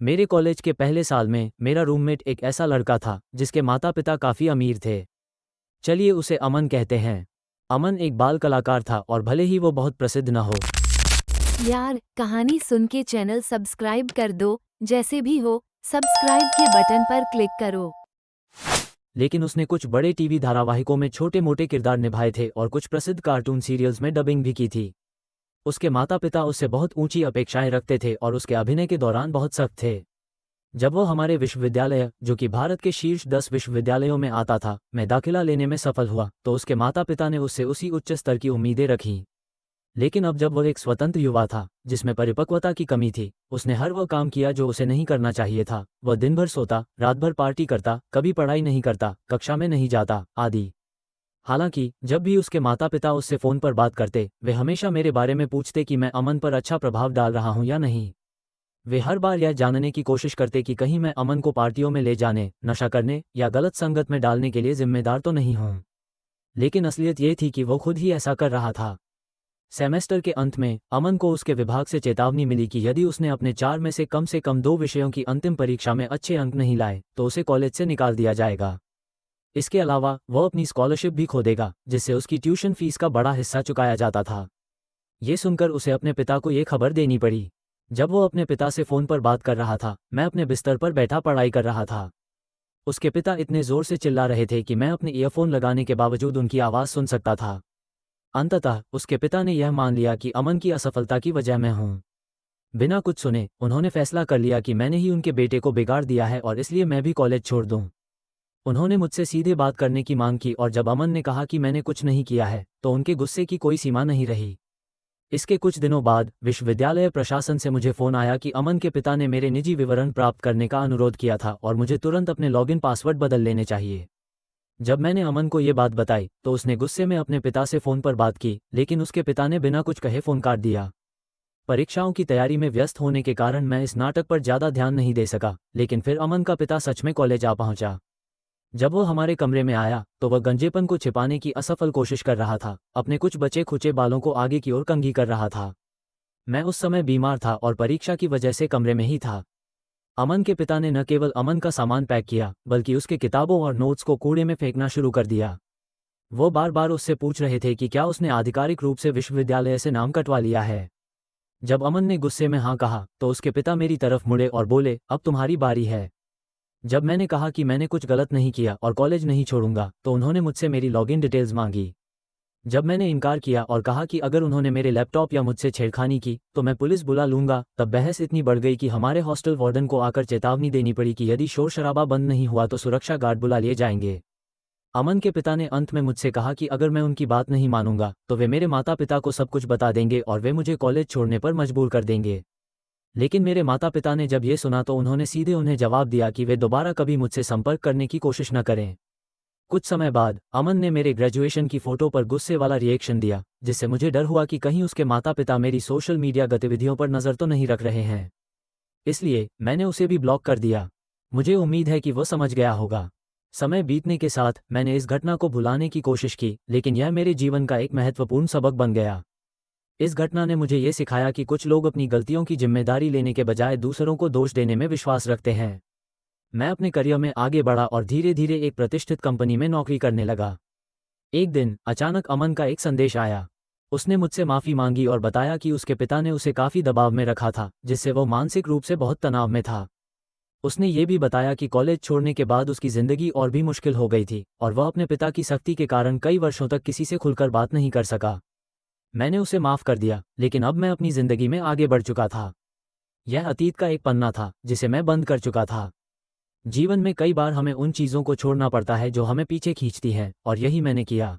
मेरे कॉलेज के पहले साल में मेरा रूममेट एक ऐसा लड़का था जिसके माता पिता काफ़ी अमीर थे। चलिए उसे अमन कहते हैं। अमन एक बाल कलाकार था और भले ही वो बहुत प्रसिद्ध न हो, यार कहानी सुन के चैनल सब्सक्राइब कर दो। जैसे भी हो सब्सक्राइब के बटन पर क्लिक करो। लेकिन उसने कुछ बड़े टीवी धारावाहिकों में छोटे मोटे किरदार निभाए थे और कुछ प्रसिद्ध कार्टून सीरियल्स में डबिंग भी की थी। उसके माता पिता उससे बहुत ऊंची अपेक्षाएं रखते थे और उसके अभिनय के दौरान बहुत सख्त थे। जब वो हमारे विश्वविद्यालय, जो कि भारत के शीर्ष 10 विश्वविद्यालयों में आता था, में दाखिला लेने में सफल हुआ तो उसके माता पिता ने उससे उसी उच्च स्तर की उम्मीदें रखीं। लेकिन अब जब वह एक स्वतंत्र युवा था जिसमें परिपक्वता की कमी थी, उसने हर वह काम किया जो उसे नहीं करना चाहिए था। वह दिन भर सोता, रात भर पार्टी करता, कभी पढ़ाई नहीं करता, कक्षा में नहीं जाता, आदि। हालांकि जब भी उसके माता पिता उससे फ़ोन पर बात करते, वे हमेशा मेरे बारे में पूछते कि मैं अमन पर अच्छा प्रभाव डाल रहा हूं या नहीं। वे हर बार यह जानने की कोशिश करते कि कहीं मैं अमन को पार्टियों में ले जाने, नशा करने या गलत संगत में डालने के लिए जिम्मेदार तो नहीं हूं। लेकिन असलियत ये थी कि वो खुद ही ऐसा कर रहा था। सेमेस्टर के अंत में अमन को उसके विभाग से चेतावनी मिली कि यदि उसने अपने 4 में से कम 2 विषयों की अंतिम परीक्षा में अच्छे अंक नहीं लाए तो उसे कॉलेज से निकाल दिया जाएगा। इसके अलावा वह अपनी स्कॉलरशिप भी खो देगा, जिससे उसकी ट्यूशन फीस का बड़ा हिस्सा चुकाया जाता था। ये सुनकर उसे अपने पिता को ये खबर देनी पड़ी। जब वो अपने पिता से फ़ोन पर बात कर रहा था, मैं अपने बिस्तर पर बैठा पढ़ाई कर रहा था। उसके पिता इतने ज़ोर से चिल्ला रहे थे कि मैं अपने ईयरफोन लगाने के बावजूद उनकी आवाज़ सुन सकता था। अंततः उसके पिता ने यह मान लिया कि अमन की असफलता की वजह मैं हूँ। बिना कुछ सुने उन्होंने फैसला कर लिया कि मैंने ही उनके बेटे को बिगाड़ दिया है और इसलिए मैं भी कॉलेज छोड़ दूँ। उन्होंने मुझसे सीधे बात करने की मांग की और जब अमन ने कहा कि मैंने कुछ नहीं किया है, तो उनके गुस्से की कोई सीमा नहीं रही। इसके कुछ दिनों बाद विश्वविद्यालय प्रशासन से मुझे फ़ोन आया कि अमन के पिता ने मेरे निजी विवरण प्राप्त करने का अनुरोध किया था और मुझे तुरंत अपने लॉगिन पासवर्ड बदल लेने चाहिए। जब मैंने अमन को ये बात बताई तो उसने गुस्से में अपने पिता से फ़ोन पर बात की, लेकिन उसके पिता ने बिना कुछ कहे फ़ोन काट दिया। परीक्षाओं की तैयारी में व्यस्त होने के कारण मैं इस नाटक पर ज़्यादा ध्यान नहीं दे सका, लेकिन फिर अमन का पिता सच में कॉलेज आ पहुंचा। जब वो हमारे कमरे में आया तो वह गंजेपन को छिपाने की असफल कोशिश कर रहा था, अपने कुछ बचे खुचे बालों को आगे की ओर कंघी कर रहा था। मैं उस समय बीमार था और परीक्षा की वजह से कमरे में ही था। अमन के पिता ने न केवल अमन का सामान पैक किया, बल्कि उसके किताबों और नोट्स को कूड़े में फेंकना शुरू कर दिया। वो बार बार उससे पूछ रहे थे कि क्या उसने आधिकारिक रूप से विश्वविद्यालय से नाम कटवा लिया है। जब अमन ने गुस्से में हाँ कहा तो उसके पिता मेरी तरफ मुड़े और बोले, अब तुम्हारी बारी है। जब मैंने कहा कि मैंने कुछ गलत नहीं किया और कॉलेज नहीं छोड़ूंगा, तो उन्होंने मुझसे मेरी लॉगिन डिटेल्स मांगी। जब मैंने इनकार किया और कहा कि अगर उन्होंने मेरे लैपटॉप या मुझसे छेड़खानी की तो मैं पुलिस बुला लूंगा, तब बहस इतनी बढ़ गई कि हमारे हॉस्टल वार्डन को आकर चेतावनी देनी पड़ी कि यदि शोर शराबा बंद नहीं हुआ तो सुरक्षा गार्ड बुला लिए जाएंगे। अमन के पिता ने अंत में मुझसे कहा कि अगर मैं उनकी बात नहीं मानूंगा तो वे मेरे माता पिता को सब कुछ बता देंगे और वे मुझे कॉलेज छोड़ने पर मजबूर कर देंगे। लेकिन मेरे माता पिता ने जब ये सुना तो उन्होंने सीधे उन्हें जवाब दिया कि वे दोबारा कभी मुझसे संपर्क करने की कोशिश न करें। कुछ समय बाद अमन ने मेरे ग्रेजुएशन की फ़ोटो पर गुस्से वाला रिएक्शन दिया, जिससे मुझे डर हुआ कि कहीं उसके माता पिता मेरी सोशल मीडिया गतिविधियों पर नज़र तो नहीं रख रहे हैं। इसलिए मैंने उसे भी ब्लॉक कर दिया। मुझे उम्मीद है कि वह समझ गया होगा। समय बीतने के साथ मैंने इस घटना को भुलाने की कोशिश की, लेकिन यह मेरे जीवन का एक महत्वपूर्ण सबक बन गया। इस घटना ने मुझे ये सिखाया कि कुछ लोग अपनी गलतियों की जिम्मेदारी लेने के बजाय दूसरों को दोष देने में विश्वास रखते हैं। मैं अपने करियर में आगे बढ़ा और धीरे धीरे एक प्रतिष्ठित कंपनी में नौकरी करने लगा। एक दिन अचानक अमन का एक संदेश आया। उसने मुझसे माफ़ी मांगी और बताया कि उसके पिता ने उसे काफ़ी दबाव में रखा था, जिससे वो मानसिक रूप से बहुत तनाव में था। उसने ये भी बताया कि कॉलेज छोड़ने के बाद उसकी ज़िंदगी और भी मुश्किल हो गई थी और वह अपने पिता की सख्ती के कारण कई वर्षों तक किसी से खुलकर बात नहीं कर सका। मैंने उसे माफ़ कर दिया, लेकिन अब मैं अपनी ज़िंदगी में आगे बढ़ चुका था। यह अतीत का एक पन्ना था जिसे मैं बंद कर चुका था। जीवन में कई बार हमें उन चीज़ों को छोड़ना पड़ता है जो हमें पीछे खींचती हैं, और यही मैंने किया।